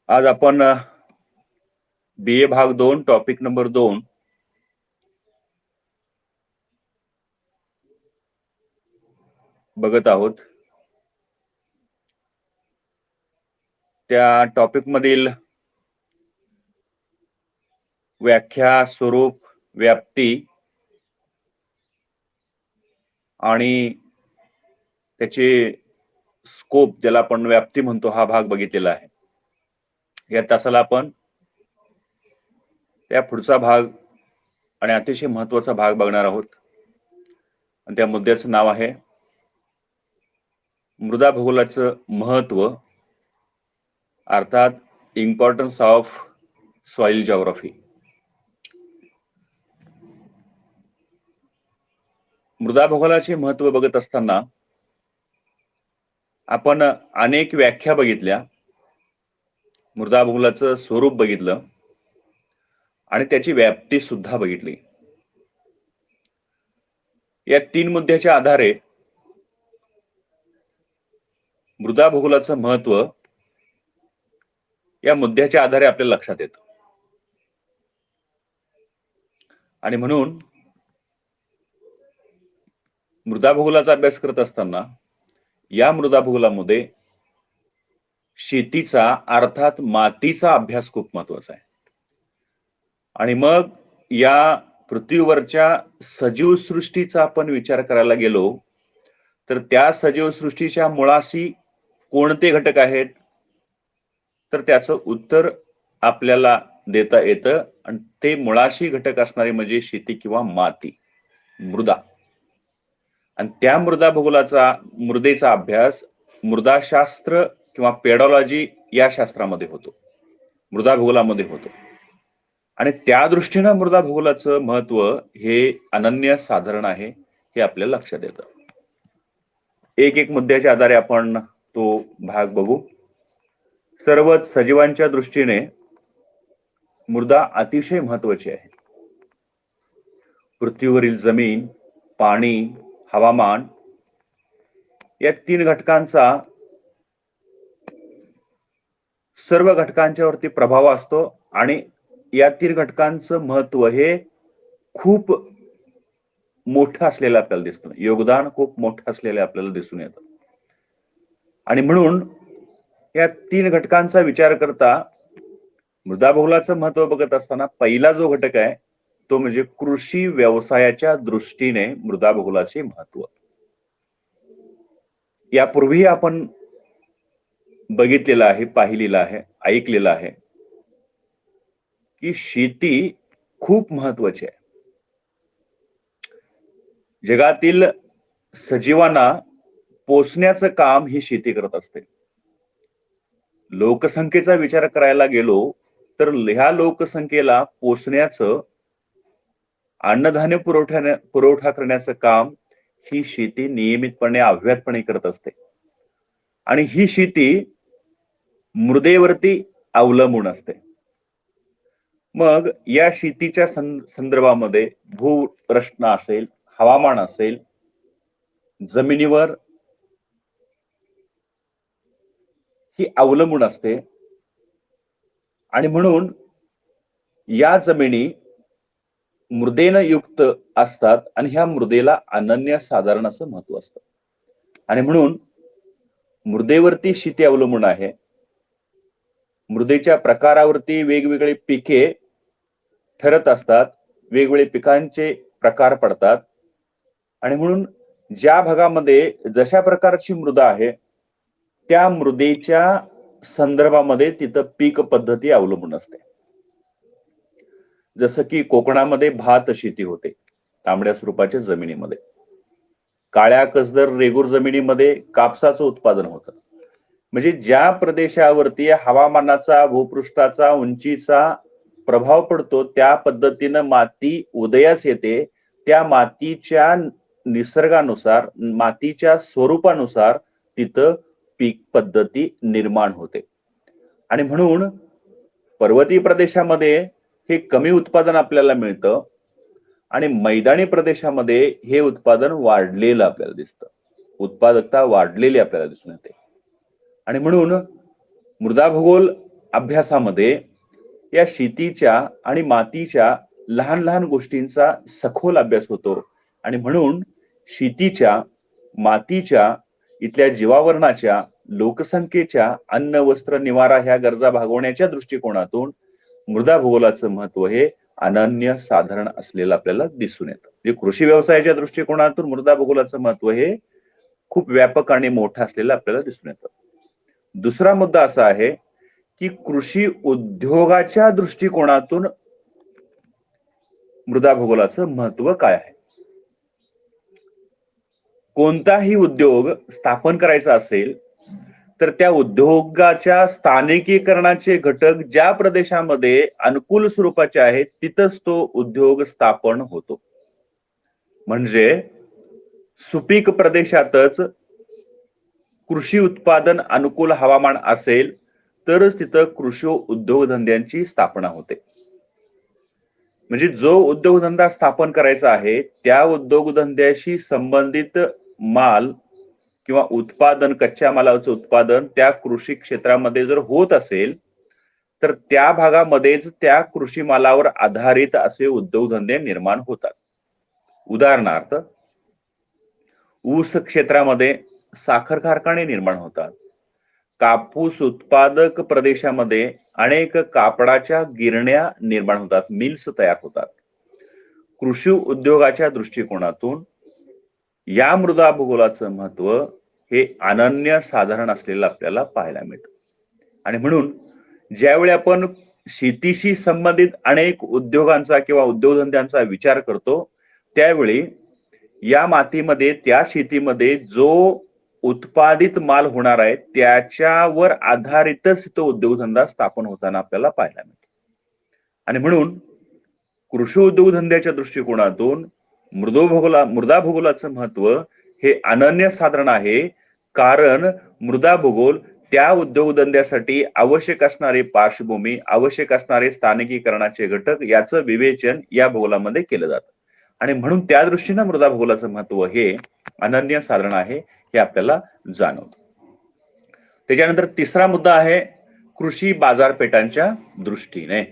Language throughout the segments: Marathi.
आज आपण BA भाग 2 टॉपिक नंबर 2 बघत आहोत. त्या टॉपिक मधील व्याख्या, स्वरूप, व्याप्ती आणि त्याचे स्कोप, ज्याला आपण व्याप्ती म्हणतो, हा भाग बघितलेला आहे. या तासाला आपण त्या पुढचा भाग आणि अतिशय महत्वाचा भाग बघणार आहोत. आणि त्या मुद्द्याचं नाव आहे मृदा भूगोलाचं महत्व, अर्थात इम्पॉर्टन्स ऑफ सॉइल जिओग्राफी. मृदा भूगोलाचे महत्व बघत असताना आपण अनेक व्याख्या बघितल्या, मृदा भूगोलाचं स्वरूप बघितलं आणि त्याची व्याप्ती सुद्धा बघितली. या तीन मुद्द्याच्या आधारे मृदा भूगोलाचं महत्व या मुद्द्याच्या आधारे आपल्या लक्षात येतं. आणि म्हणून मृदा भूगोलाचा अभ्यास करत असताना या मृदा भूगोलामध्ये शेतीचा, अर्थात मातीचा अभ्यास खूप महत्वाचा आहे. आणि मग या पृथ्वीवरच्या सजीव सृष्टीचा आपण विचार करायला गेलो तर त्या सजीव सृष्टीच्या मुळाशी कोणते घटक आहेत, तर त्याचं उत्तर आपल्याला देता येतं. आणि ते मुळाशी घटक असणारे म्हणजे शेती किंवा माती, मृदा. आणि त्या मृदा भूगोलाचा, मृदेचा अभ्यास मृदाशास्त्र किंवा पेडॉलॉजी या शास्त्रामध्ये होतो, मृदा भूगोलामध्ये होतो. आणि त्या दृष्टीनं मृदा भूगोलाचं महत्व हे अनन्य साधारण आहे, हे आपल्याला लक्षात येतं. एक एक मुद्द्याच्या आधारे आपण तो भाग बघू. सर्वच सजीवांच्या दृष्टीने मृदा अतिशय महत्वाची आहे. पृथ्वीवरील जमीन, पाणी, हवामान या तीन घटकांचा सर्व घटकांच्यावरती प्रभाव असतो. आणि या तीन घटकांचं महत्व हे खूप मोठं असलेलं आपल्याला दिसतं, योगदान खूप मोठं असलेलं आपल्याला दिसून येतं. आणि म्हणून या तीन घटकांचा विचार करता मृदा भूगोलाचं महत्व बघत असताना पहिला जो घटक आहे तो म्हणजे कृषी व्यवसायाच्या दृष्टीने मृदा भूगोलाचे महत्व. यापूर्वी आपण बघितलेलं आहे, पाहिलेलं आहे, ऐकलेलं आहे की शेती खूप महत्वाची आहे. जगातील सजीवांना पोसण्याचं काम ही शेती करत असते. लोकसंख्येचा विचार करायला गेलो तर ह्या लोकसंख्येला पोसण्याचं, अन्नधान्य पुरवठा करण्याचं काम ही शेती नियमितपणे, अव्याहतपणे करत असते. आणि ही शेती मृदेवरती अवलंबून असते. मग या शेतीच्या संदर्भामध्ये भूप्रश्न असेल, हवामान असेल, जमिनीवर ही अवलंबून असते. आणि म्हणून या जमिनी मृदेनं युक्त असतात आणि ह्या मृदेला अनन्य साधारण असं महत्व असतं. आणि म्हणून मृदेवरती शेती अवलंबून आहे. मृदेच्या प्रकारावरती वेगवेगळे पिके ठरत असतात, वेगवेगळे पिकांचे प्रकार पडतात. आणि म्हणून ज्या भागामध्ये जशा प्रकारची मृदा आहे त्या मृदेच्या संदर्भामध्ये तिथं पीक पद्धती अवलंबून असते. जसं की कोकणामध्ये भात शेती होते, तांबड्या स्वरूपाच्या जमिनीमध्ये. काळ्या कसदर रेगूर जमिनीमध्ये कापसाचं उत्पादन होतं. म्हणजे ज्या प्रदेशावरती हवामानाचा, भूपृष्ठाचा, उंचीचा प्रभाव पडतो त्या पद्धतीनं माती उदयास येते. त्या मातीच्या निसर्गानुसार, मातीच्या स्वरूपानुसार तिथं पीक पद्धती निर्माण होते. आणि म्हणून पर्वतीय प्रदेशामध्ये हे कमी उत्पादन आपल्याला मिळतं आणि मैदानी प्रदेशामध्ये हे उत्पादन वाढलेलं आपल्याला दिसतं, उत्पादकता वाढलेली आपल्याला दिसून येते. आणि म्हणून मृदा भूगोल अभ्यासामध्ये या शेतीच्या आणि मातीच्या लहान लहान गोष्टींचा सखोल अभ्यास होतो आणि म्हणून शेतीच्या, मातीच्या, इथल्या जीवावरणाच्या, लोकसंख्येच्या, अन्न वस्त्र निवारा ह्या गरजा भागवण्याच्या दृष्टिकोनातून मृदा भूगोलाचं महत्व हे अनन्य साधारण असलेलं आपल्याला दिसून येतं. म्हणजे कृषी व्यवसायाच्या दृष्टिकोनातून मृदा भूगोलाचं महत्व हे खूप व्यापक आणि मोठं असलेलं आपल्याला दिसून येतं. दुसरा मुद्दा असा आहे की कृषी उद्योगाच्या दृष्टिकोनातून मृदा भूगोलाचं महत्व काय आहे. कोणताही उद्योग स्थापन करायचा असेल तर त्या उद्योगाच्या स्थानिकीकरणाचे घटक ज्या प्रदेशामध्ये अनुकूल स्वरूपाचे आहेत तिथंच तो उद्योग स्थापन होतो. म्हणजे सुपीक प्रदेशातच कृषी उत्पादन अनुकूल हवामान असेल तरच तिथं कृषी उद्योगधंद्यांची स्थापना होते. म्हणजे जो उद्योगधंदा स्थापन करायचा आहे त्या उद्योगधंद्याशी संबंधित माल किंवा उत्पादन, कच्च्या मालाचं उत्पादन त्या कृषी क्षेत्रामध्ये जर होत असेल तर त्या भागामध्येच त्या कृषी मालावर आधारित असे उद्योगधंदे निर्माण होतात. उदाहरणार्थ ऊस क्षेत्रामध्ये साखर कारखाने निर्माण होतात. कापूस उत्पादक प्रदेशामध्ये अनेक कापडाच्या गिरण्या निर्माण होतात, मिल्स तयार होतात. कृषी उद्योगाच्या दृष्टिकोनातून या मृदा भूगोलाचं महत्व हे अनन्य साधारण असलेलं आपल्याला पाहायला मिळतं. आणि म्हणून ज्यावेळी आपण शेतीशी संबंधित अनेक उद्योगांचा किंवा उद्योगधंद्यांचा विचार करतो त्यावेळी या मातीमध्ये, त्या शेतीमध्ये जो उत्पादित माल होणार आहे त्याच्यावर आधारितच तो उद्योगधंदा स्थापन होताना आपल्याला पाहायला मिळतो. आणि म्हणून कृषी उद्योगधंद्याच्या दृष्टिकोनातून मृदा भूगोलाचं महत्व हे अनन्य साधारण आहे. कारण मृदा भूगोल त्या उद्योगधंद्यासाठी आवश्यक असणारी पार्श्वभूमी, आवश्यक असणारे स्थानिकीकरणाचे घटक याचं विवेचन या भूगोलामध्ये केलं जातं. आणि म्हणून त्या दृष्टीने मृदा भूगोलाचं महत्व हे अनन्य साधारण आहे हे आपल्याला जाणवतं. त्याच्यानंतर तिसरा मुद्दा आहे कृषी बाजारपेठांच्या दृष्टीने.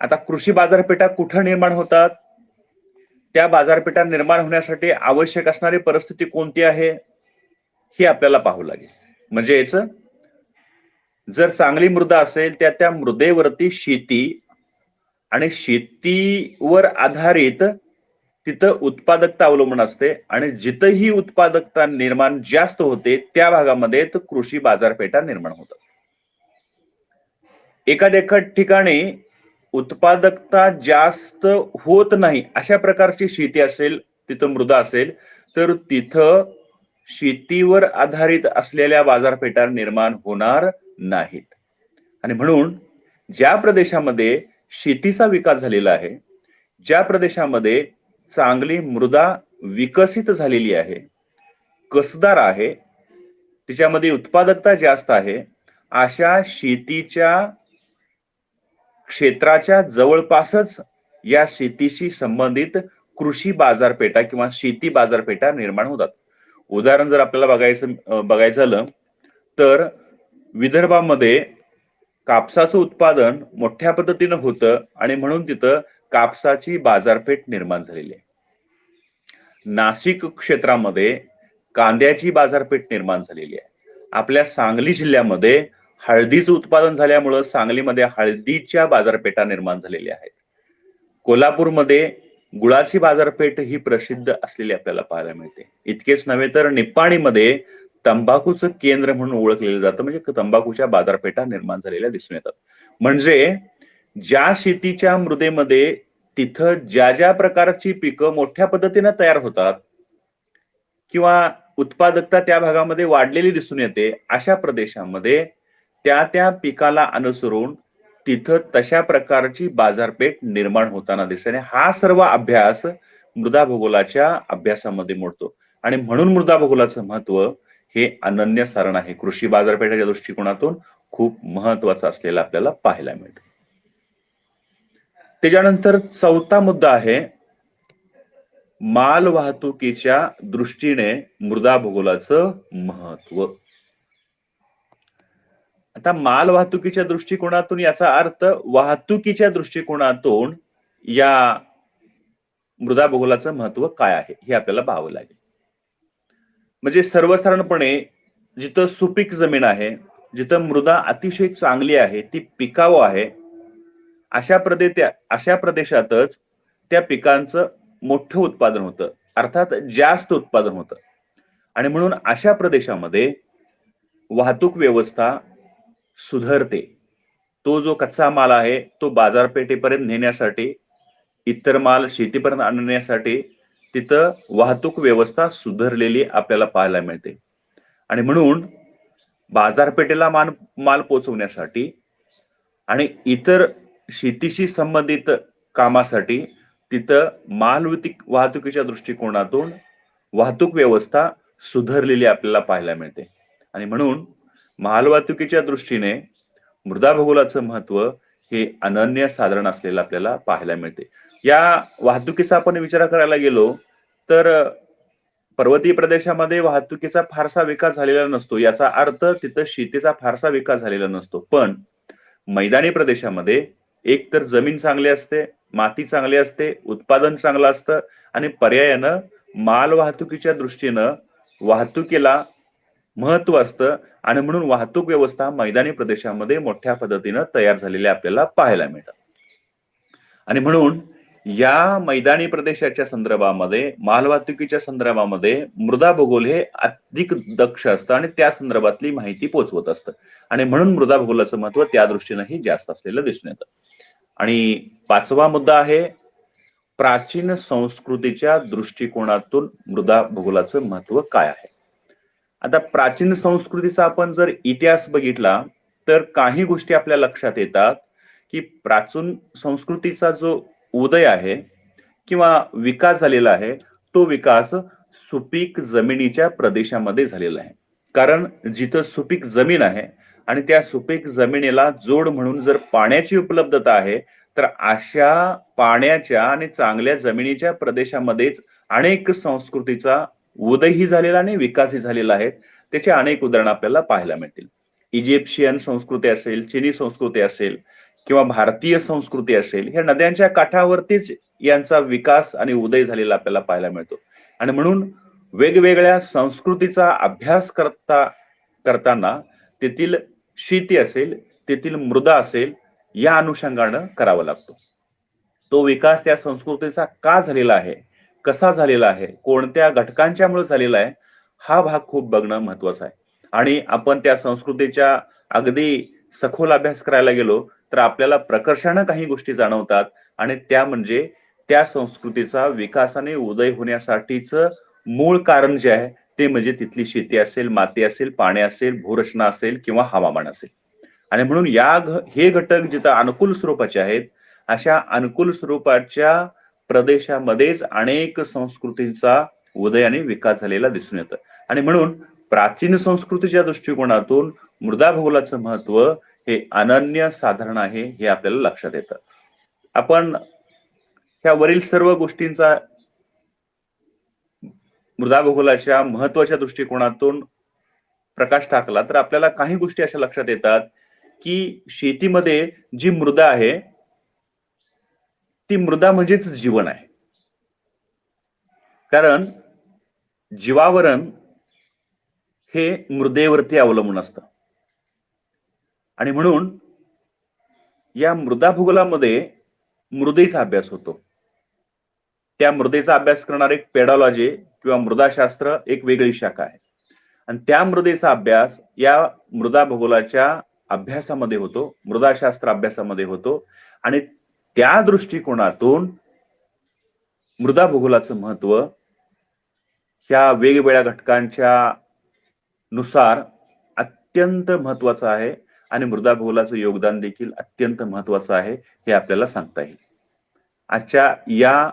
आता कृषी बाजारपेठा कुठे निर्माण होतात, त्या बाजारपेठा निर्माण होण्यासाठी आवश्यक असणारी परिस्थिती कोणती आहे हे आपल्याला पाहावं लागेल. म्हणजेच जर चांगली मृदा असेल त्या मृदेवरती शेती आणि शेतीवर आधारित तिथं उत्पादकता अवलंबून असते आणि जिथंही उत्पादकता निर्माण जास्त होते त्या भागामध्ये कृषी बाजारपेठा निर्माण होतात. एखाद्या ठिकाणी उत्पादकता जास्त होत नाही अशा प्रकारची शेती असेल, तिथं मृदा असेल तर तिथं शेतीवर आधारित असलेल्या बाजारपेठा निर्माण होणार नाहीत. आणि म्हणून ज्या प्रदेशामध्ये शेतीचा विकास झालेला आहे, ज्या प्रदेशामध्ये चांगली मृदा विकसित झालेली आहे, कसदार आहे, तिच्यामध्ये उत्पादकता जास्त आहे, अशा शेतीच्या क्षेत्राच्या जवळपासच या शेतीशी संबंधित कृषी बाजारपेठा किंवा शेती बाजारपेठा निर्माण होतात. उदाहरण जर आपल्याला बघायचं झालं तर विदर्भामध्ये कापसाचं उत्पादन मोठ्या पद्धतीनं होतं आणि म्हणून तिथं कापसाची बाजारपेठ निर्माण झालेली आहे. नाशिक क्षेत्रामध्ये कांद्याची बाजारपेठ निर्माण झालेली आहे. आपल्या सांगली जिल्ह्यामध्ये हळदीचं उत्पादन झाल्यामुळं सांगलीमध्ये हळदीच्या बाजारपेठा निर्माण झालेल्या आहेत. कोल्हापूरमध्ये गुळाची बाजारपेठ ही प्रसिद्ध असलेली आपल्याला पाहायला मिळते. इतकेच नव्हे तर निप्पाणीमध्ये तंबाखूचं केंद्र म्हणून ओळखलेलं जातं, म्हणजे तंबाखूच्या बाजारपेठा निर्माण झालेल्या दिसून येतात. म्हणजे ज्या शेतीच्या मृदेमध्ये तिथं ज्या ज्या प्रकारची पिकं मोठ्या पद्धतीने तयार होतात किंवा उत्पादकता त्या भागामध्ये वाढलेली दिसून येते, अशा प्रदेशामध्ये त्या पिकाला अनुसरून तिथं तशा प्रकारची बाजारपेठ निर्माण होताना दिसते. हा सर्व अभ्यास मृदा भूगोलाच्या अभ्यासामध्ये मोडतो आणि म्हणून मृदा भूगोलाचं महत्व हे अनन्य साधारण आहे. कृषी बाजारपेठेच्या दृष्टिकोनातून खूप महत्वाचं असलेलं आपल्याला पाहायला मिळतं. त्याच्यानंतर चौथा मुद्दा आहे माल वाहतुकीच्या दृष्टीने मृदा भूगोलाचं महत्व. आता माल वाहतुकीच्या दृष्टिकोनातून याचा अर्थ वाहतुकीच्या दृष्टिकोनातून या मृदा भूगोलाचं महत्व काय आहे हे आपल्याला पाहावं लागेल. म्हणजे सर्वसाधारणपणे जिथं सुपीक जमीन आहे, जिथं मृदा अतिशय चांगली आहे, ती पिकाऊ आहे, अशा प्रदेशातच त्या पिकांचं मोठं उत्पादन होतं, अर्थात जास्त उत्पादन होतं. आणि म्हणून अशा प्रदेशामध्ये वाहतूक व्यवस्था सुधारते. तो जो कच्चा माल आहे तो बाजारपेठेपर्यंत नेण्यासाठी, इतर माल शेतीपर्यंत आणण्यासाठी तिथं वाहतूक व्यवस्था सुधारलेली आपल्याला पाहायला मिळते. आणि म्हणून बाजारपेठेला माल पोहोचवण्यासाठी आणि इतर शेतीशी संबंधित कामासाठी तिथं वाहतुकीच्या दृष्टिकोनातून वाहतूक व्यवस्था सुधारलेली आपल्याला पाहायला मिळते. आणि म्हणून मालवाहतुकीच्या दृष्टीने मृदा भूगोलाचं महत्व हे अनन्यसाधारण असलेलं आपल्याला पाहायला मिळते. या वाहतुकीचा आपण विचार करायला गेलो तर पर्वतीय प्रदेशामध्ये वाहतुकीचा फारसा विकास झालेला नसतो, याचा अर्थ तिथं शेतीचा फारसा विकास झालेला नसतो. पण मैदानी प्रदेशामध्ये एक तर जमीन चांगली असते, माती चांगली असते, उत्पादन चांगलं असतं आणि पर्यायानं माल वाहतुकीच्या दृष्टीनं वाहतुकीला महत्व असतं. आणि म्हणून वाहतूक व्यवस्था मैदानी प्रदेशामध्ये मोठ्या पद्धतीनं तयार झालेल्या आपल्याला पाहायला मिळतात. आणि म्हणून या मैदानी प्रदेशाच्या संदर्भामध्ये मालवाहतुकीच्या संदर्भामध्ये मृदा भूगोल हे अधिक दक्ष असतं आणि त्या संदर्भातली माहिती पोहोचवत असतं. आणि म्हणून मृदा भूगोलाचं महत्व त्या दृष्टीनंही जास्त असलेलं दिसून येतं. आणि 5वा मुद्दा आहे प्राचीन संस्कृतीच्या दृष्टिकोनातून मृदा भूगोलाचं महत्व काय आहे. आता प्राचीन संस्कृतीचा आपण जर इतिहास बघितला तर काही गोष्टी आपल्या लक्षात येतात की प्राचीन संस्कृतीचा जो उदय आहे किंवा विकास झालेला आहे तो विकास सुपीक जमिनीच्या प्रदेशामध्ये झालेला आहे. कारण जिथं सुपीक जमीन आहे आणि त्या सुपीक जमिनीला जोड म्हणून जर पाण्याची उपलब्धता आहे तर अशा पाण्याच्या आणि चांगल्या जमिनीच्या प्रदेशामध्येच अनेक संस्कृतीचा उदयही झालेला आणि विकासही झालेला आहे. त्याचे अनेक उदाहरणं आपल्याला पाहायला मिळतील. इजिप्शियन संस्कृती असेल, चिनी संस्कृती असेल किंवा भारतीय संस्कृती असेल, ह्या नद्यांच्या काठावरतीच यांचा विकास आणि उदय झालेला आपल्याला पाहायला मिळतो. आणि म्हणून वेगवेगळ्या संस्कृतीचा अभ्यास करताना तेथील शेती असेल, तेथील मृदा असेल, या अनुषंगानं करावा लागतो. तो विकास त्या संस्कृतीचा का झालेला आहे, कसा झालेला आहे, कोणत्या घटकांच्यामुळे झालेला आहे, हा भाग खूप बघणं महत्वाचं आहे. आणि आपण त्या संस्कृतीच्या अगदी सखोल अभ्यास करायला गेलो तर आपल्याला प्रकर्षानं काही गोष्टी जाणवतात. आणि त्या म्हणजे त्या संस्कृतीचा विकासाने उदय होण्यासाठीच मूळ कारण जे आहे ते म्हणजे तिथली शेती असेल, माती असेल, पाणी असेल, भूरचना असेल किंवा हवामान असेल. आणि म्हणून हे घटक जिथं अनुकूल स्वरूपाचे आहेत अशा अनुकूल स्वरूपाच्या प्रदेशामध्येच अनेक संस्कृतींचा उदय आणि विकास झालेला दिसून येतं. आणि म्हणून प्राचीन संस्कृतीच्या दृष्टिकोनातून मृदा भूगोलाचं महत्व हे अनन्य साधारण आहे हे आपल्याला लक्षात येतं. आपण ह्या वरील सर्व गोष्टींचा मृदा भूगोलाच्या महत्वाच्या दृष्टिकोनातून प्रकाश टाकला तर आपल्याला काही गोष्टी अशा लक्षात येतात की शेतीमध्ये जी मृदा आहे ती मृदा म्हणजेच जीवन आहे. कारण जीवावरण हे मृदेवरती अवलंबून असतं. आणि म्हणून या मृदा भूगोलामध्ये मृदेचा अभ्यास होतो. त्या मृदेचा अभ्यास करणारे एक पेडॉलॉजी किंवा मृदाशास्त्र एक वेगळी शाखा आहे. आणि त्या मृदेचा अभ्यास या मृदा भूगोलाच्या अभ्यासामध्ये होतो, मृदाशास्त्र अभ्यासामध्ये होतो. आणि त्या दृष्टिकोनातून मृदा भूगोलाचं महत्व ह्या वेगवेगळ्या घटकांच्या नुसार अत्यंत महत्वाचं आहे. आणि मृदा भूगोलाचं योगदान देखील अत्यंत महत्वाचं आहे हे आपल्याला सांगता येईल. आजच्या या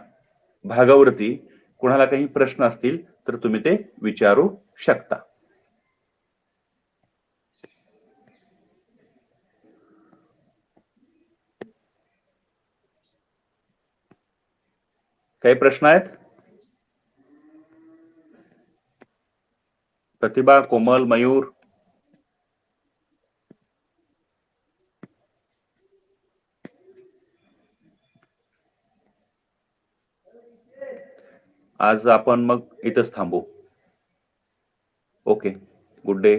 भागावरती कोणाला काही प्रश्न असतील तर तुम्ही ते विचारू शकता. काही प्रश्न आहेत? प्रतिभा, कोमल, मयूर? आज आपण मग इथंच थांबू. Okay, good day.